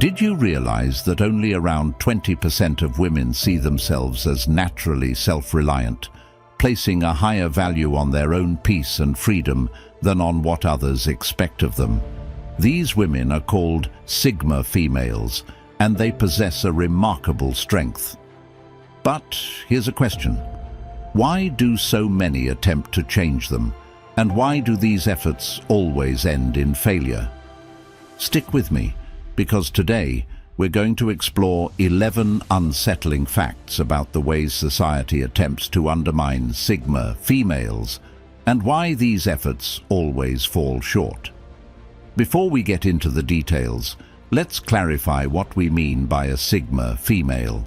Did you realize that only around 20% of women see themselves as naturally self-reliant, placing a higher value on their own peace and freedom than on what others expect of them? These women are called Sigma females, and they possess a remarkable strength. But here's a question. Why do so many attempt to change them? And why do these efforts always end in failure? Stick with me, because today we're going to explore 11 unsettling facts about the ways society attempts to undermine Sigma females and why these efforts always fall short. Before we get into the details, let's clarify what we mean by a Sigma female.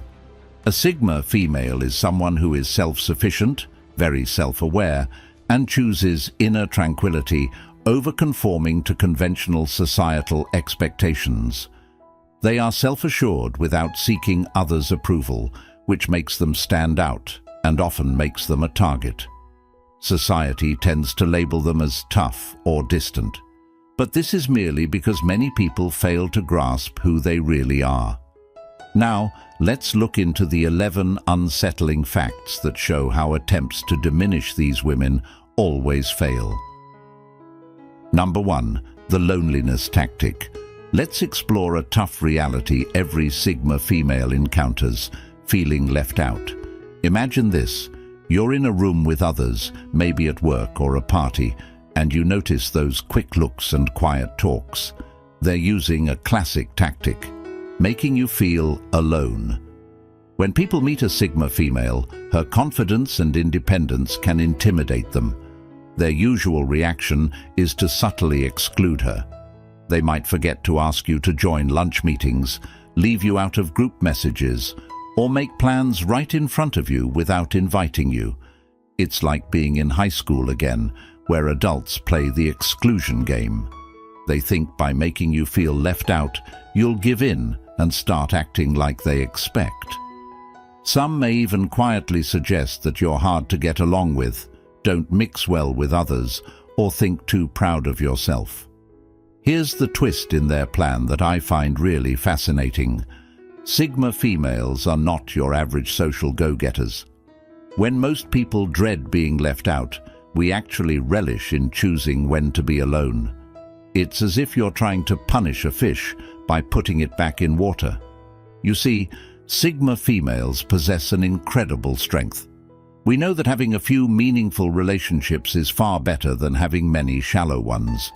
A Sigma female is someone who is self-sufficient, very self-aware, and chooses inner tranquility over conforming to conventional societal expectations. They are self-assured without seeking others' approval, which makes them stand out and often makes them a target. Society tends to label them as tough or distant, but this is merely because many people fail to grasp who they really are. Now, let's look into the 11 unsettling facts that show how attempts to diminish these women always fail. Number 1. The loneliness tactic. Let's explore a tough reality every Sigma female encounters: feeling left out. Imagine this. You're in a room with others, maybe at work or a party, and you notice those quick looks and quiet talks. They're using a classic tactic, making you feel alone. When people meet a Sigma female, her confidence and independence can intimidate them. Their usual reaction is to subtly exclude her. They might forget to ask you to join lunch meetings, leave you out of group messages, or make plans right in front of you without inviting you. It's like being in high school again, where adults play the exclusion game. They think by making you feel left out, you'll give in and start acting like they expect. Some may even quietly suggest that you're hard to get along with, don't mix well with others, or think too proud of yourself. Here's the twist in their plan that I find really fascinating. Sigma females are not your average social go-getters. When most people dread being left out, we actually relish in choosing when to be alone. It's as if you're trying to punish a fish by putting it back in water. You see, Sigma females possess an incredible strength. We know that having a few meaningful relationships is far better than having many shallow ones.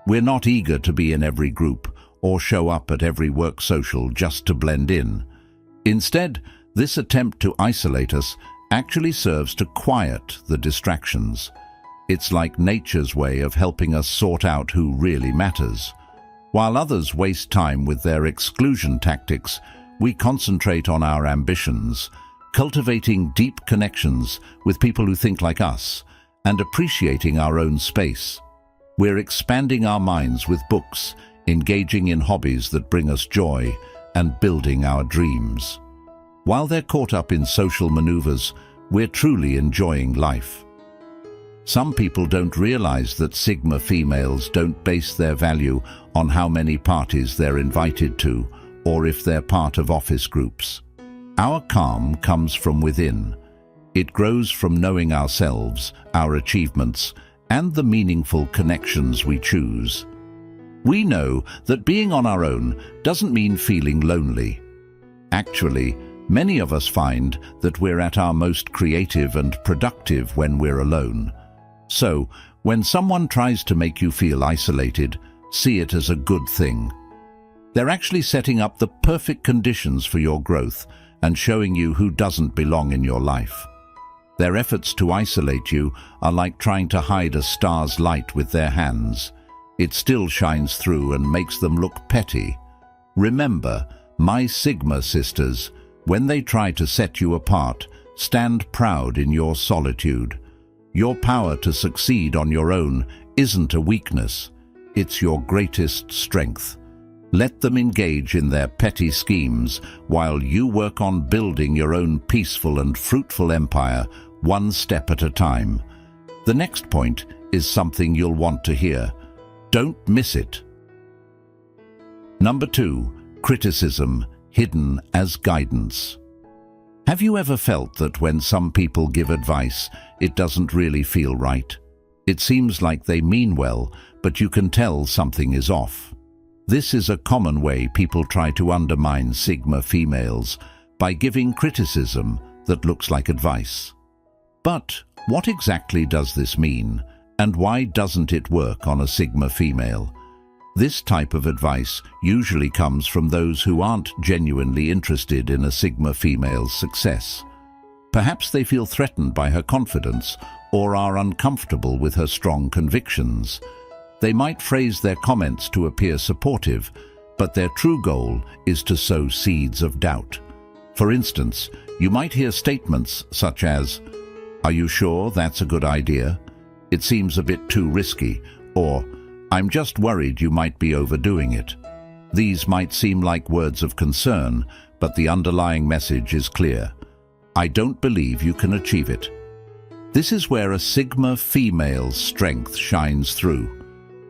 We're not eager to be in every group or show up at every work social just to blend in. Instead, this attempt to isolate us actually serves to quiet the distractions. It's like nature's way of helping us sort out who really matters. While others waste time with their exclusion tactics, we concentrate on our ambitions, cultivating deep connections with people who think like us, and appreciating our own space. We're expanding our minds with books, engaging in hobbies that bring us joy, and building our dreams. While they're caught up in social maneuvers, we're truly enjoying life. Some people don't realize that Sigma females don't base their value on how many parties they're invited to, or if they're part of office groups. Our calm comes from within. It grows from knowing ourselves, our achievements, and the meaningful connections we choose. We know that being on our own doesn't mean feeling lonely. Actually, many of us find that we're at our most creative and productive when we're alone. So, when someone tries to make you feel isolated, see it as a good thing. They're actually setting up the perfect conditions for your growth and showing you who doesn't belong in your life. Their efforts to isolate you are like trying to hide a star's light with their hands. It still shines through and makes them look petty. Remember, my Sigma sisters, when they try to set you apart, stand proud in your solitude. Your power to succeed on your own isn't a weakness, it's your greatest strength. Let them engage in their petty schemes while you work on building your own peaceful and fruitful empire, one step at a time. The next point is something you'll want to hear. Don't miss it. Number 2. criticism hidden as guidance. Have you ever felt that when some people give advice, it doesn't really feel right? It seems like they mean well, but you can tell something is off. This is a common way people try to undermine Sigma females by giving criticism that looks like advice. But what exactly does this mean, and why doesn't it work on a Sigma female? This type of advice usually comes from those who aren't genuinely interested in a Sigma female's success. Perhaps they feel threatened by her confidence or are uncomfortable with her strong convictions. They might phrase their comments to appear supportive, but their true goal is to sow seeds of doubt. For instance, you might hear statements such as, "Are you sure that's a good idea? It seems a bit too risky," or "I'm just worried you might be overdoing it." These might seem like words of concern, but the underlying message is clear. I don't believe you can achieve it. This is where a Sigma female's strength shines through.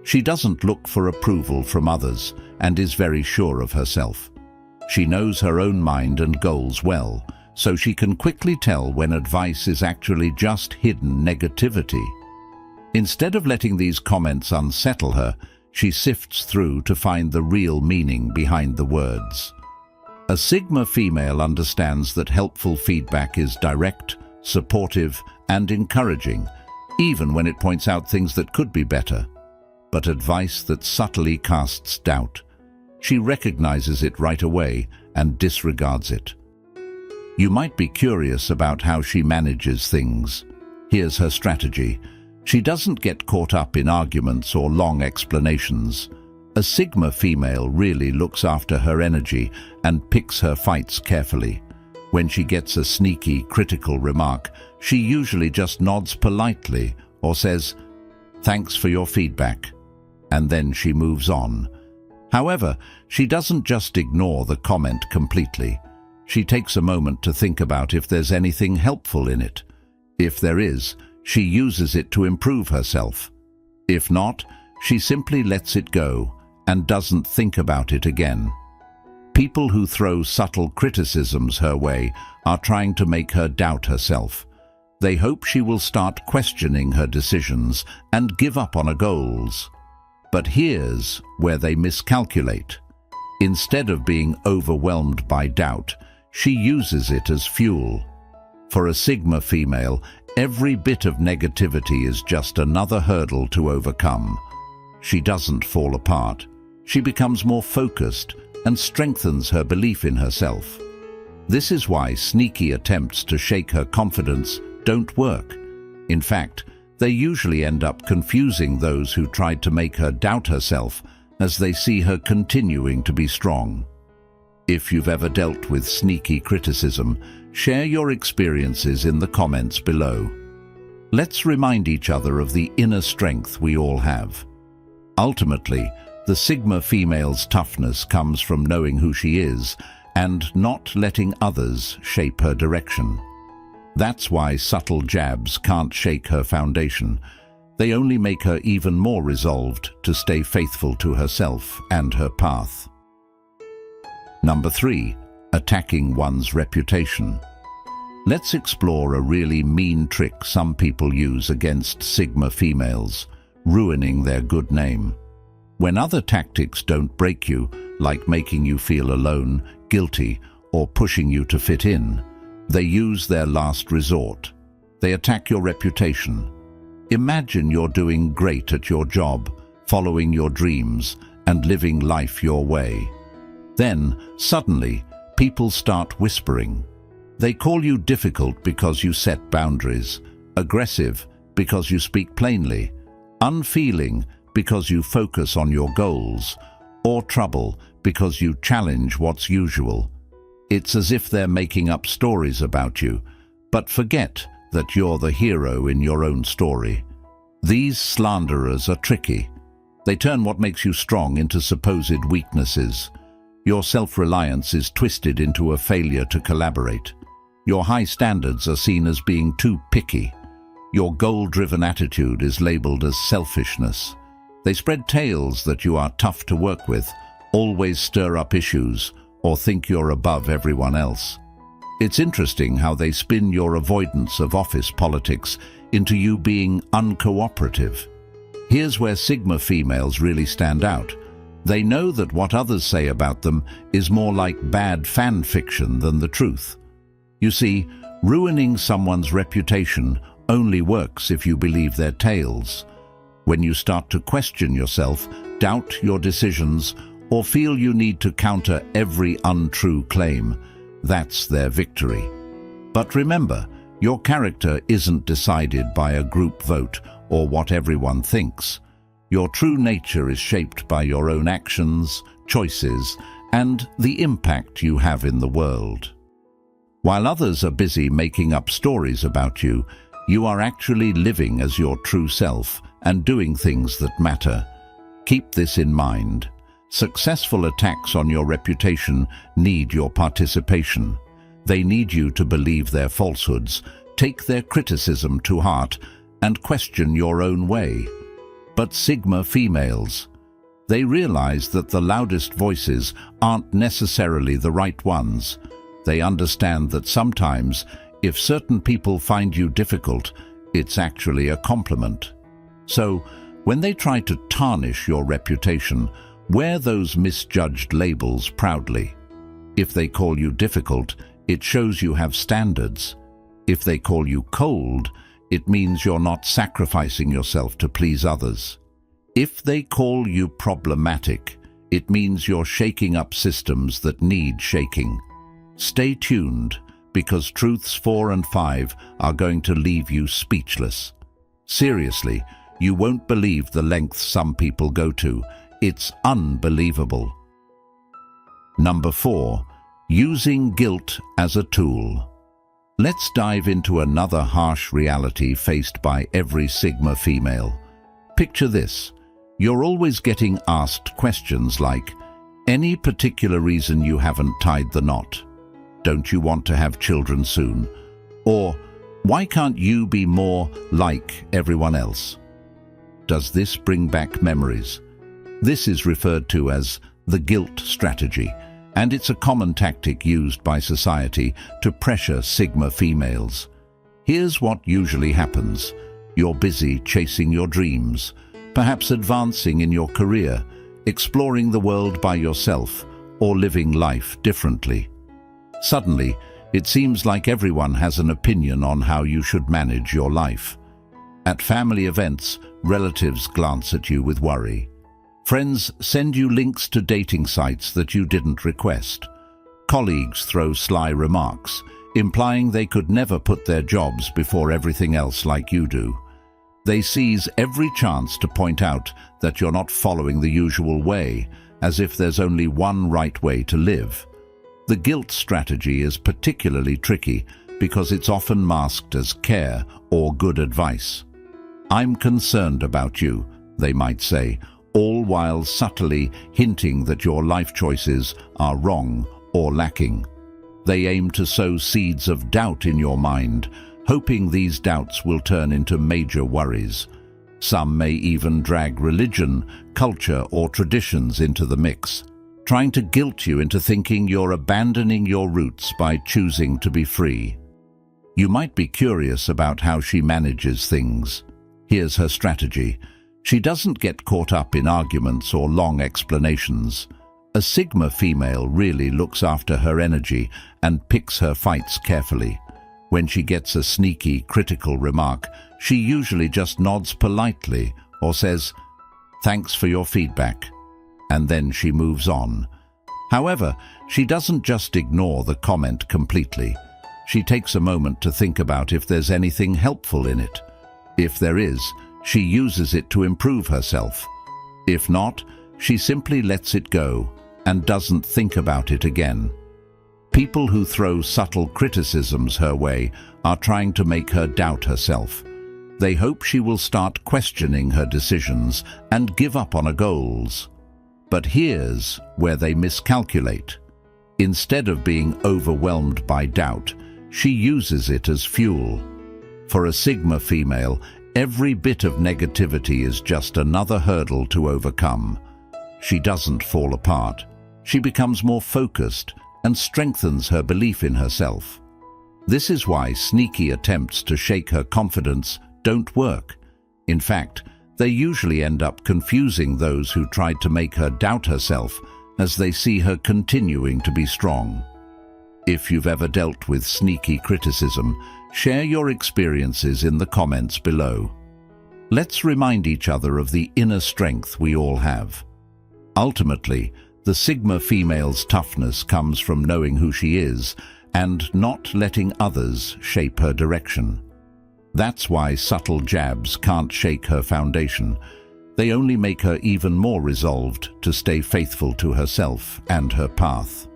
She doesn't look for approval from others and is very sure of herself. She knows her own mind and goals well, so she can quickly tell when advice is actually just hidden negativity. Instead of letting these comments unsettle her, she sifts through to find the real meaning behind the words. A Sigma female understands that helpful feedback is direct, supportive, and encouraging, even when it points out things that could be better. But advice that subtly casts doubt, she recognizes it right away and disregards it. You might be curious about how she manages things. Here's her strategy. She doesn't get caught up in arguments or long explanations. A Sigma female really looks after her energy and picks her fights carefully. When she gets a sneaky, critical remark, she usually just nods politely or says, "Thanks for your feedback," and then she moves on. However, she doesn't just ignore the comment completely. She takes a moment to think about if there's anything helpful in it. If there is, she uses it to improve herself. If not, she simply lets it go and doesn't think about it again. People who throw subtle criticisms her way are trying to make her doubt herself. They hope she will start questioning her decisions and give up on her goals. But here's where they miscalculate. Instead of being overwhelmed by doubt, she uses it as fuel. For a Sigma female, every bit of negativity is just another hurdle to overcome. She doesn't fall apart. She becomes more focused and strengthens her belief in herself. This is why sneaky attempts to shake her confidence don't work. In fact, they usually end up confusing those who tried to make her doubt herself, as they see her continuing to be strong. If you've ever dealt with sneaky criticism, share your experiences in the comments below. Let's remind each other of the inner strength we all have. Ultimately, the Sigma female's toughness comes from knowing who she is and not letting others shape her direction. That's why subtle jabs can't shake her foundation. They only make her even more resolved to stay faithful to herself and her path. Number 3. Attacking one's reputation. Let's explore a really mean trick some people use against Sigma females, ruining their good name. When other tactics don't break you, like making you feel alone, guilty, or pushing you to fit in, they use their last resort. They attack your reputation. Imagine you're doing great at your job, following your dreams, and living life your way. Then, suddenly, people start whispering. They call you difficult because you set boundaries, aggressive because you speak plainly, unfeeling because you focus on your goals, or trouble because you challenge what's usual. It's as if they're making up stories about you, but forget that you're the hero in your own story. These slanderers are tricky. They turn what makes you strong into supposed weaknesses. Your self-reliance is twisted into a failure to collaborate. Your high standards are seen as being too picky. Your goal-driven attitude is labeled as selfishness. They spread tales that you are tough to work with, always stir up issues, or think you're above everyone else. It's interesting how they spin your avoidance of office politics into you being uncooperative. Here's where Sigma females really stand out. They know that what others say about them is more like bad fan fiction than the truth. You see, ruining someone's reputation only works if you believe their tales. When you start to question yourself, doubt your decisions, or feel you need to counter every untrue claim, that's their victory. But remember, your character isn't decided by a group vote or what everyone thinks. Your true nature is shaped by your own actions, choices, and the impact you have in the world. While others are busy making up stories about you, you are actually living as your true self and doing things that matter. Keep this in mind. Successful attacks on your reputation need your participation. They need you to believe their falsehoods, take their criticism to heart, and question your own way. But Sigma females, they realize that the loudest voices aren't necessarily the right ones. They understand that sometimes, if certain people find you difficult, it's actually a compliment. So, when they try to tarnish your reputation, wear those misjudged labels proudly. If they call you difficult, it shows you have standards. If they call you cold, it means you're not sacrificing yourself to please others. If they call you problematic, it means you're shaking up systems that need shaking. Stay tuned, because truths 4 and 5 are going to leave you speechless. Seriously, you won't believe the lengths some people go to. It's unbelievable. Number 4. Using guilt as a tool. Let's dive into another harsh reality faced by every Sigma female. Picture this. You're always getting asked questions like, any particular reason you haven't tied the knot? Don't you want to have children soon? Or, why can't you be more like everyone else? Does this bring back memories? This is referred to as the guilt strategy, and it's a common tactic used by society to pressure Sigma females. Here's what usually happens. You're busy chasing your dreams, perhaps advancing in your career, exploring the world by yourself, or living life differently. Suddenly, it seems like everyone has an opinion on how you should manage your life. At family events, relatives glance at you with worry. Friends send you links to dating sites that you didn't request. Colleagues throw sly remarks, implying they could never put their jobs before everything else like you do. They seize every chance to point out that you're not following the usual way, as if there's only one right way to live. The guilt strategy is particularly tricky because it's often masked as care or good advice. I'm concerned about you, they might say, all while subtly hinting that your life choices are wrong or lacking. They aim to sow seeds of doubt in your mind, hoping these doubts will turn into major worries. Some may even drag religion, culture, or traditions into the mix, trying to guilt you into thinking you're abandoning your roots by choosing to be free. You might be curious about how she manages things. Here's her strategy. She doesn't get caught up in arguments or long explanations. A Sigma female really looks after her energy and picks her fights carefully. When she gets a sneaky, critical remark, she usually just nods politely or says, "Thanks for your feedback," and then she moves on. However, she doesn't just ignore the comment completely. She takes a moment to think about if there's anything helpful in it. If there is, she uses it to improve herself. If not, she simply lets it go and doesn't think about it again. People who throw subtle criticisms her way are trying to make her doubt herself. They hope she will start questioning her decisions and give up on her goals. But here's where they miscalculate. Instead of being overwhelmed by doubt, she uses it as fuel. For a Sigma female, every bit of negativity is just another hurdle to overcome. she doesn't fall apart. She becomes more focused and strengthens her belief in herself. This is why sneaky attempts to shake her confidence don't work. In fact, they usually end up confusing those who tried to make her doubt herself, as they see her continuing to be strong. If you've ever dealt with sneaky criticism, share your experiences in the comments below. Let's remind each other of the inner strength we all have. Ultimately, the Sigma female's toughness comes from knowing who she is and not letting others shape her direction. That's why subtle jabs can't shake her foundation. They only make her even more resolved to stay faithful to herself and her path.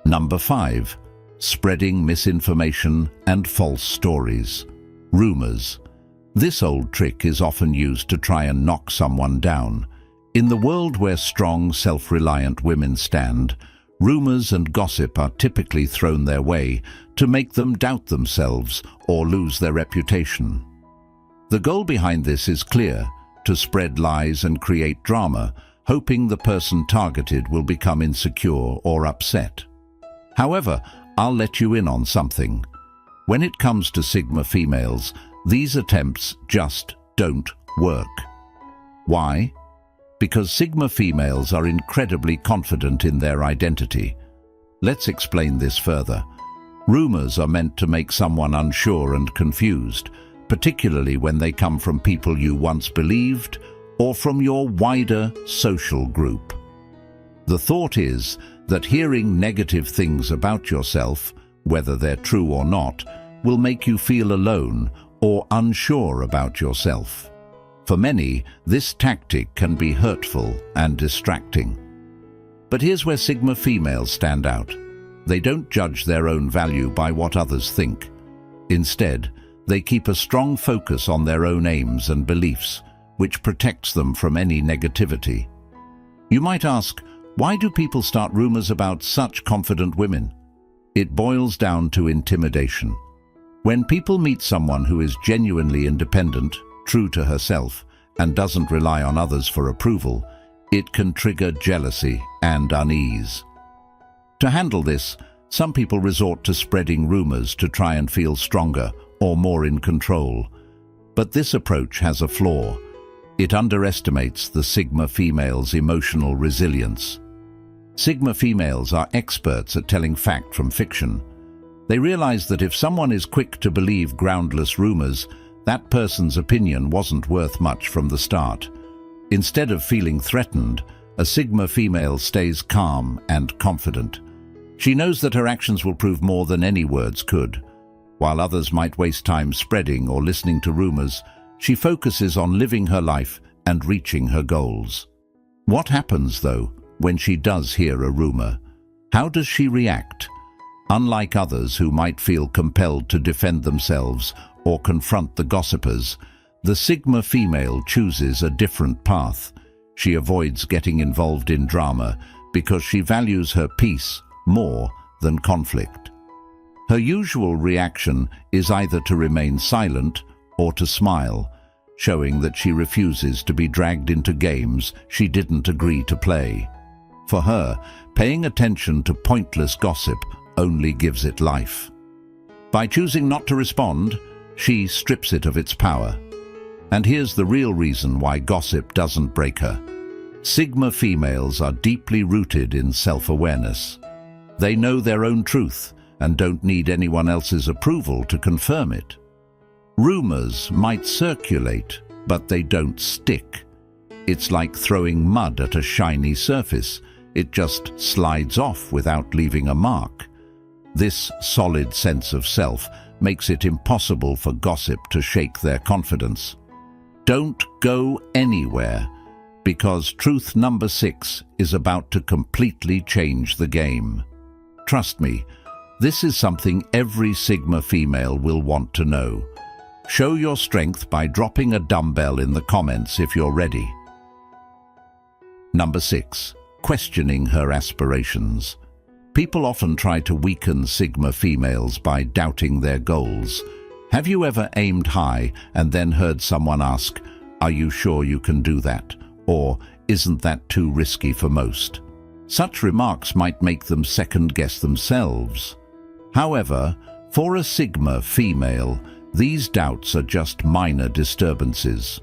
Number 5. Spreading misinformation and false stories. Rumors. This old trick is often used to try and knock someone down. In the world where strong, self-reliant women stand, rumors and gossip are typically thrown their way to make them doubt themselves or lose their reputation. The goal behind this is clear: to spread lies and create drama, hoping the person targeted will become insecure or upset. However, I'll let you in on something. When it comes to Sigma females, these attempts just don't work. Why? Because Sigma females are incredibly confident in their identity. Let's explain this further. Rumors are meant to make someone unsure and confused, particularly when they come from people you once believed or from your wider social group. The thought is that hearing negative things about yourself, whether they're true or not, will make you feel alone or unsure about yourself. For many, this tactic can be hurtful and distracting. But here's where Sigma females stand out. They don't judge their own value by what others think. Instead, they keep a strong focus on their own aims and beliefs, which protects them from any negativity. You might ask, why do people start rumors about such confident women? It boils down to intimidation. When people meet someone who is genuinely independent, true to herself, and doesn't rely on others for approval, it can trigger jealousy and unease. To handle this, some people resort to spreading rumors to try and feel stronger or more in control. But this approach has a flaw. It underestimates the Sigma female's emotional resilience. Sigma females are experts at telling fact from fiction. They realize that if someone is quick to believe groundless rumors, that person's opinion wasn't worth much from the start. Instead of feeling threatened, a Sigma female stays calm and confident. She knows that her actions will prove more than any words could. While others might waste time spreading or listening to rumors, she focuses on living her life and reaching her goals. What happens, though, when she does hear a rumor? How does she react? Unlike others who might feel compelled to defend themselves or confront the gossipers, the Sigma female chooses a different path. She avoids getting involved in drama because she values her peace more than conflict. Her usual reaction is either to remain silent or to smile, showing that she refuses to be dragged into games she didn't agree to play. For her, paying attention to pointless gossip only gives it life. By choosing not to respond, she strips it of its power. And here's the real reason why gossip doesn't break her. Sigma females are deeply rooted in self-awareness. They know their own truth and don't need anyone else's approval to confirm it. Rumors might circulate, but they don't stick. It's like throwing mud at a shiny surface. It just slides off without leaving a mark. This solid sense of self makes it impossible for gossip to shake their confidence. Don't go anywhere, because truth number 6 is about to completely change the game. Trust me, this is something every Sigma female will want to know. Show your strength by dropping a dumbbell in the comments if you're ready. Number 6. Questioning her aspirations. People often try to weaken Sigma females by doubting their goals. Have you ever aimed high and then heard someone ask, "Are you sure you can do that?" Or, isn't that too risky for most? Such remarks might make them second-guess themselves. However, for a Sigma female, these doubts are just minor disturbances.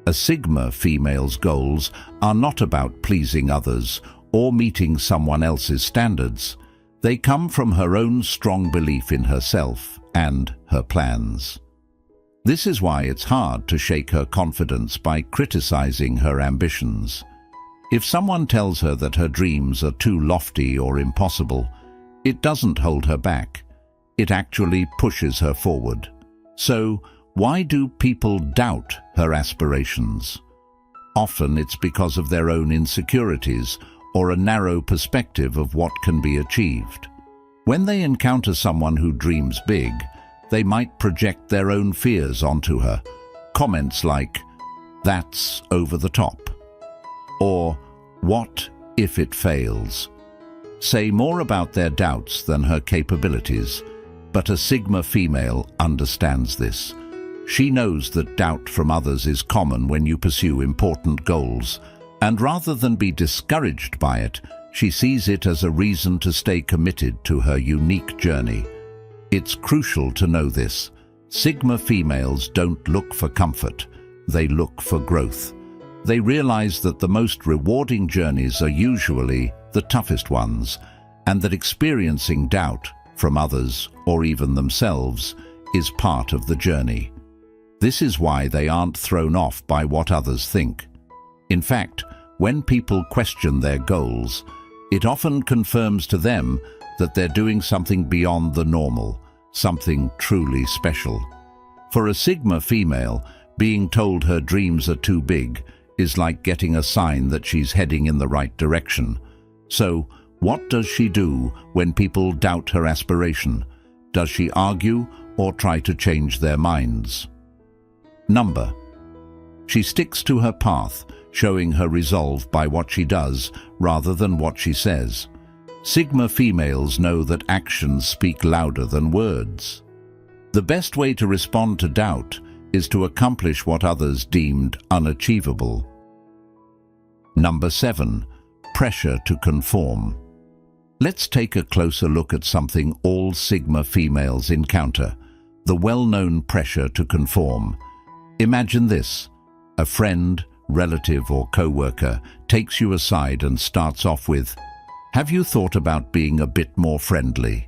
A Sigma female's goals are not about pleasing others or meeting someone else's standards. They come from her own strong belief in herself and her plans. This is why it's hard to shake her confidence by criticizing her ambitions. If someone tells her that her dreams are too lofty or impossible, it doesn't hold her back. It actually pushes her forward. So, why do people doubt her aspirations? Often it's because of their own insecurities or a narrow perspective of what can be achieved. When they encounter someone who dreams big, they might project their own fears onto her. Comments like, "That's over the top," or "What if it fails?" say more about their doubts than her capabilities. But a Sigma female understands this. She knows that doubt from others is common when you pursue important goals, and rather than be discouraged by it, she sees it as a reason to stay committed to her unique journey. It's crucial to know this. Sigma females don't look for comfort, they look for growth. They realize that the most rewarding journeys are usually the toughest ones, and that experiencing doubt from others or even themselves is part of the journey. This is why they aren't thrown off by what others think. In fact, when people question their goals, it often confirms to them that they're doing something beyond the normal, something truly special. For a Sigma female, being told her dreams are too big is like getting a sign that she's heading in the right direction. So, what does she do when people doubt her aspiration? Does she argue or try to change their minds? Number. She sticks to her path, showing her resolve by what she does rather than what she says. Sigma females know that actions speak louder than words. The best way to respond to doubt is to accomplish what others deemed unachievable. Number 7. Pressure to conform. Let's take a closer look at something all Sigma females encounter: the well-known pressure to conform. Imagine this. A friend, relative or co-worker takes you aside and starts off with, "Have you thought about being a bit more friendly?"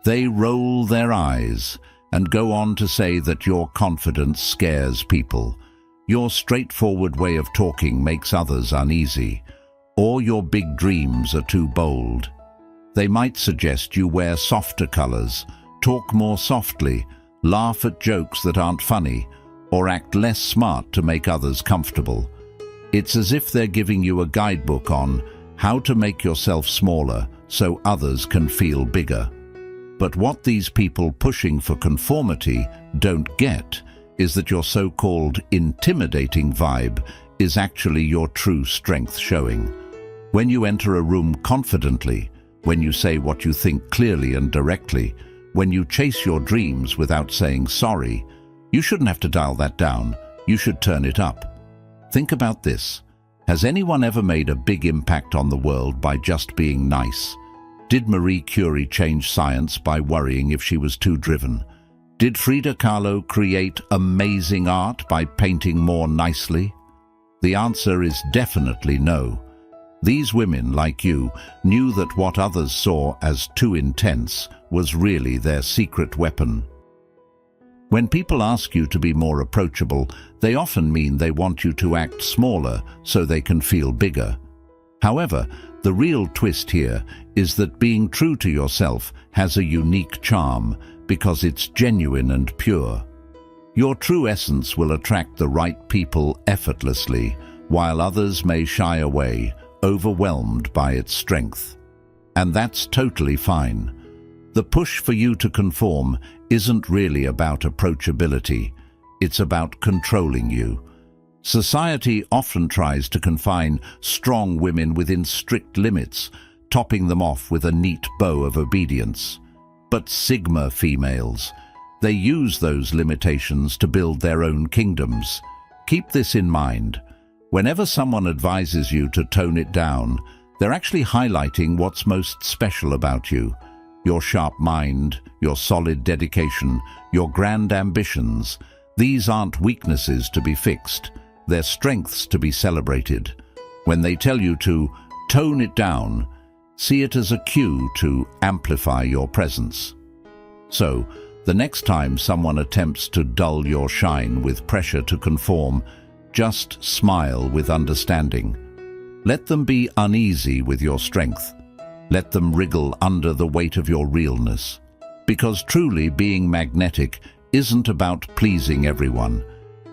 They roll their eyes and go on to say that your confidence scares people, your straightforward way of talking makes others uneasy, or your big dreams are too bold. They might suggest you wear softer colors, talk more softly, laugh at jokes that aren't funny, or act less smart to make others comfortable. It's as if they're giving you a guidebook on how to make yourself smaller so others can feel bigger. But what these people pushing for conformity don't get is that your so-called intimidating vibe is actually your true strength showing. When you enter a room confidently, when you say what you think clearly and directly, when you chase your dreams without saying sorry, you shouldn't have to dial that down, you should turn it up. Think about this. Has anyone ever made a big impact on the world by just being nice? Did Marie Curie change science by worrying if she was too driven? Did Frida Kahlo create amazing art by painting more nicely? The answer is definitely no. These women, like you, knew that what others saw as too intense was really their secret weapon. When people ask you to be more approachable, they often mean they want you to act smaller so they can feel bigger. However, the real twist here is that being true to yourself has a unique charm because it's genuine and pure. Your true essence will attract the right people effortlessly, while others may shy away, overwhelmed by its strength. And that's totally fine. The push for you to conform isn't really about approachability, it's about controlling you. Society often tries to confine strong women within strict limits, topping them off with a neat bow of obedience. But Sigma females, they use those limitations to build their own kingdoms. Keep this in mind. Whenever someone advises you to tone it down, they're actually highlighting what's most special about you. Your sharp mind, your solid dedication, your grand ambitions. These aren't weaknesses to be fixed. They're strengths to be celebrated. When they tell you to tone it down, see it as a cue to amplify your presence. So, the next time someone attempts to dull your shine with pressure to conform, just smile with understanding. Let them be uneasy with your strength. Let them wriggle under the weight of your realness. Because truly being magnetic isn't about pleasing everyone.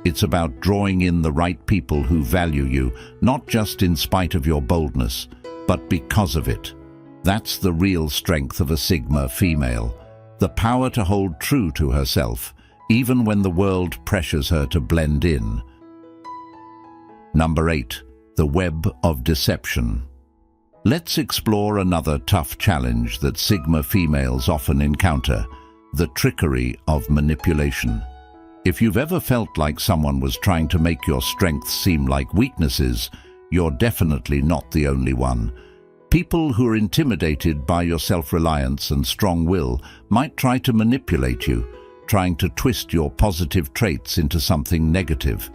It's about drawing in the right people who value you, not just in spite of your boldness, but because of it. That's the real strength of a Sigma female. The power to hold true to herself, even when the world pressures her to blend in. Number 8. The web of deception. Let's explore another tough challenge that Sigma females often encounter: the trickery of manipulation. If you've ever felt like someone was trying to make your strengths seem like weaknesses, you're definitely not the only one. People who are intimidated by your self-reliance and strong will might try to manipulate you, trying to twist your positive traits into something negative.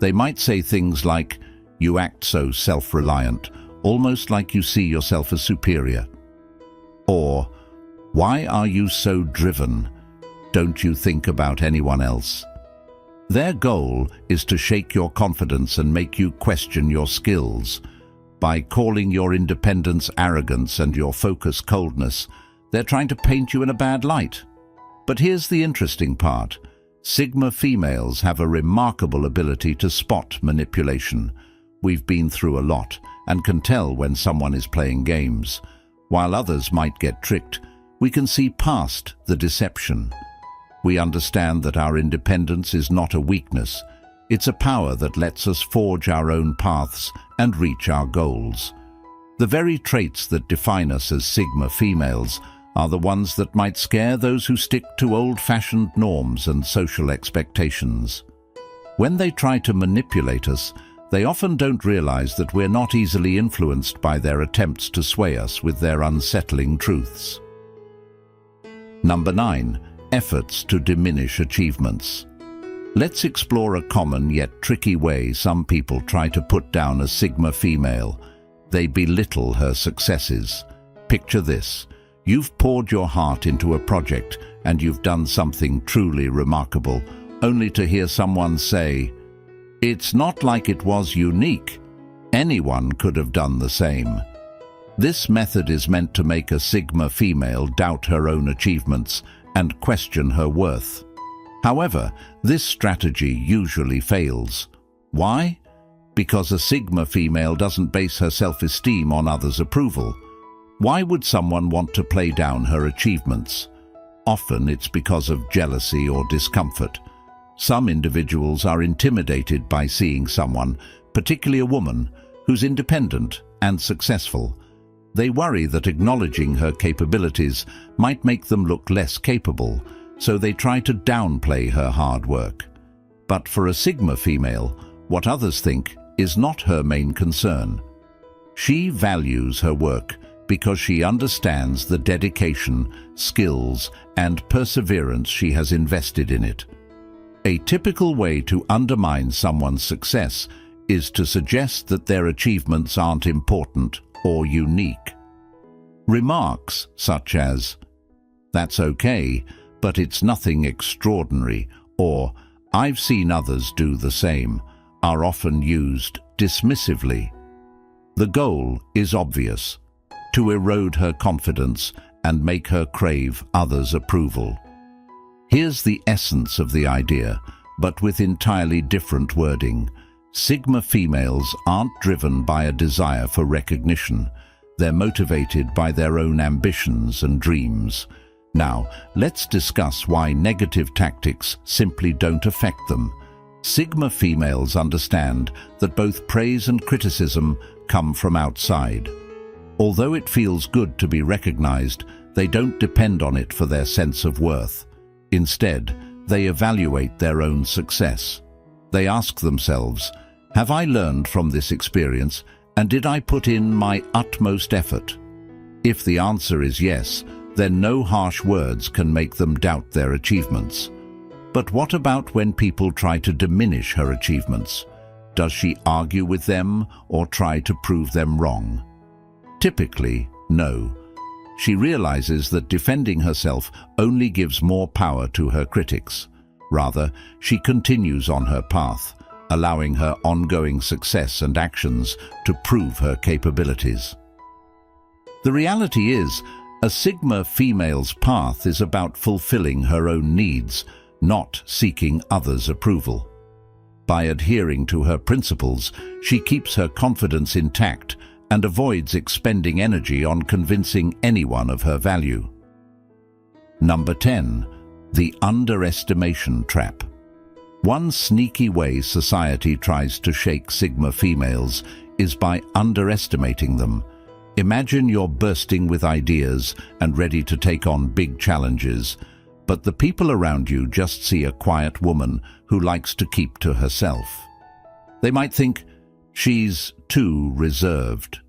They might say things like, "You act so self-reliant," almost like you see yourself as superior. Or, "Why are you so driven? Don't you think about anyone else?" Their goal is to shake your confidence and make you question your skills. By calling your independence arrogance and your focus coldness, they're trying to paint you in a bad light. But here's the interesting part. Sigma females have a remarkable ability to spot manipulation. We've been through a lot and can tell when someone is playing games. While others might get tricked, we can see past the deception. We understand that our independence is not a weakness. It's a power that lets us forge our own paths and reach our goals. The very traits that define us as Sigma females are the ones that might scare those who stick to old-fashioned norms and social expectations. When they try to manipulate us, they often don't realize that we're not easily influenced by their attempts to sway us with their unsettling truths. Number 9. Efforts to diminish achievements. Let's explore a common yet tricky way some people try to put down a Sigma female. They belittle her successes. Picture this. You've poured your heart into a project and you've done something truly remarkable, only to hear someone say, "It's not like it was unique. Anyone could have done the same." This method is meant to make a Sigma female doubt her own achievements and question her worth. However, this strategy usually fails. Why? Because a Sigma female doesn't base her self-esteem on others' approval. Why would someone want to play down her achievements? Often it's because of jealousy or discomfort. Some individuals are intimidated by seeing someone, particularly a woman, who's independent and successful. They worry that acknowledging her capabilities might make them look less capable, so they try to downplay her hard work. But for a Sigma female, what others think is not her main concern. She values her work because she understands the dedication, skills, and perseverance she has invested in it. A typical way to undermine someone's success is to suggest that their achievements aren't important or unique. Remarks such as, "That's okay, but it's nothing extraordinary," or "I've seen others do the same," are often used dismissively. The goal is obvious: to erode her confidence and make her crave others' approval. Here's the essence of the idea, but with entirely different wording. Sigma females aren't driven by a desire for recognition. They're motivated by their own ambitions and dreams. Now, let's discuss why negative tactics simply don't affect them. Sigma females understand that both praise and criticism come from outside. Although it feels good to be recognized, they don't depend on it for their sense of worth. Instead, they evaluate their own success. They ask themselves, Have I learned from this experience, and did I put in my utmost effort? If the answer is yes, then no harsh words can make them doubt their achievements. But what about when people try to diminish her achievements? Does she argue with them or try to prove them wrong? Typically, no. She realizes that defending herself only gives more power to her critics. Rather, she continues on her path, allowing her ongoing success and actions to prove her capabilities. The reality is, a Sigma female's path is about fulfilling her own needs, not seeking others' approval. By adhering to her principles, she keeps her confidence intact and avoids expending energy on convincing anyone of her value. Number 10. The underestimation trap. One sneaky way society tries to shake Sigma females is by underestimating them. Imagine you're bursting with ideas and ready to take on big challenges, but the people around you just see a quiet woman who likes to keep to herself. They might think, she's too reserved.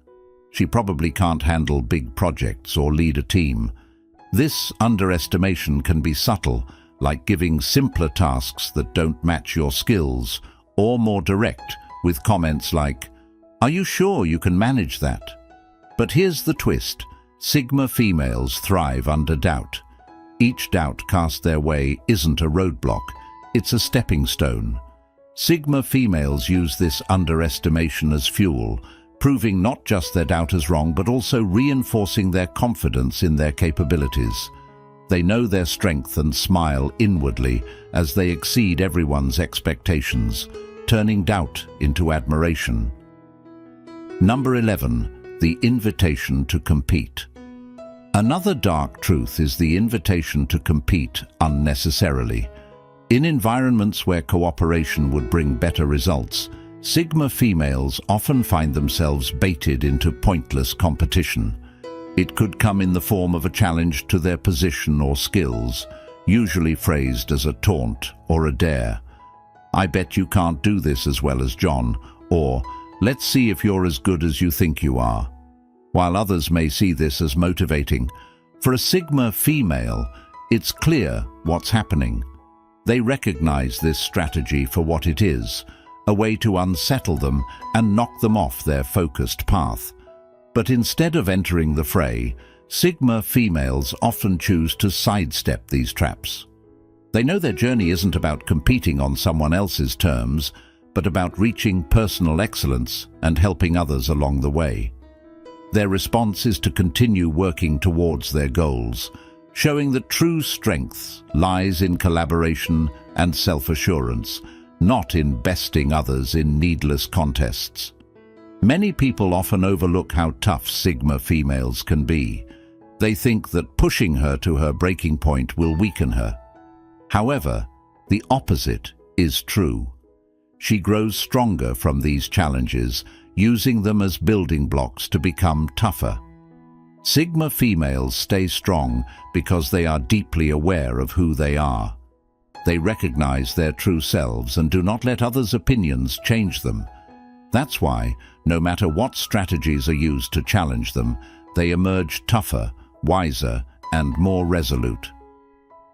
She probably can't handle big projects or lead a team. This underestimation can be subtle, like giving simpler tasks that don't match your skills, or more direct, with comments like, "Are you sure you can manage that?" But here's the twist. Sigma females thrive under doubt. Each doubt cast their way isn't a roadblock, it's a stepping stone. Sigma females use this underestimation as fuel, proving not just their doubters wrong but also reinforcing their confidence in their capabilities. They know their strength and smile inwardly as they exceed everyone's expectations, turning doubt into admiration. Number 11. The invitation to compete. Another dark truth is the invitation to compete unnecessarily. In environments where cooperation would bring better results, Sigma females often find themselves baited into pointless competition. It could come in the form of a challenge to their position or skills, usually phrased as a taunt or a dare. "I bet you can't do this as well as John," or "Let's see if you're as good as you think you are." While others may see this as motivating, for a Sigma female, it's clear what's happening. They recognize this strategy for what it is, a way to unsettle them and knock them off their focused path. But instead of entering the fray, Sigma females often choose to sidestep these traps. They know their journey isn't about competing on someone else's terms, but about reaching personal excellence and helping others along the way. Their response is to continue working towards their goals, showing that true strength lies in collaboration and self-assurance, not in besting others in needless contests. Many people often overlook how tough Sigma females can be. They think that pushing her to her breaking point will weaken her. However, the opposite is true. She grows stronger from these challenges, using them as building blocks to become tougher. Sigma females stay strong because they are deeply aware of who they are. They recognize their true selves and do not let others' opinions change them. That's why, no matter what strategies are used to challenge them, they emerge tougher, wiser, and more resolute.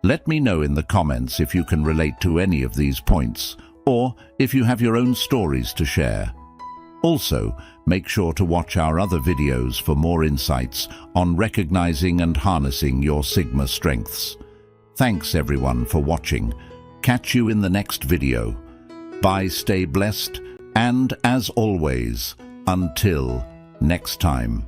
Let me know in the comments if you can relate to any of these points, or if you have your own stories to share. Also, make sure to watch our other videos for more insights on recognizing and harnessing your Sigma strengths. Thanks everyone for watching. Catch you in the next video. Bye, stay blessed, and as always, until next time.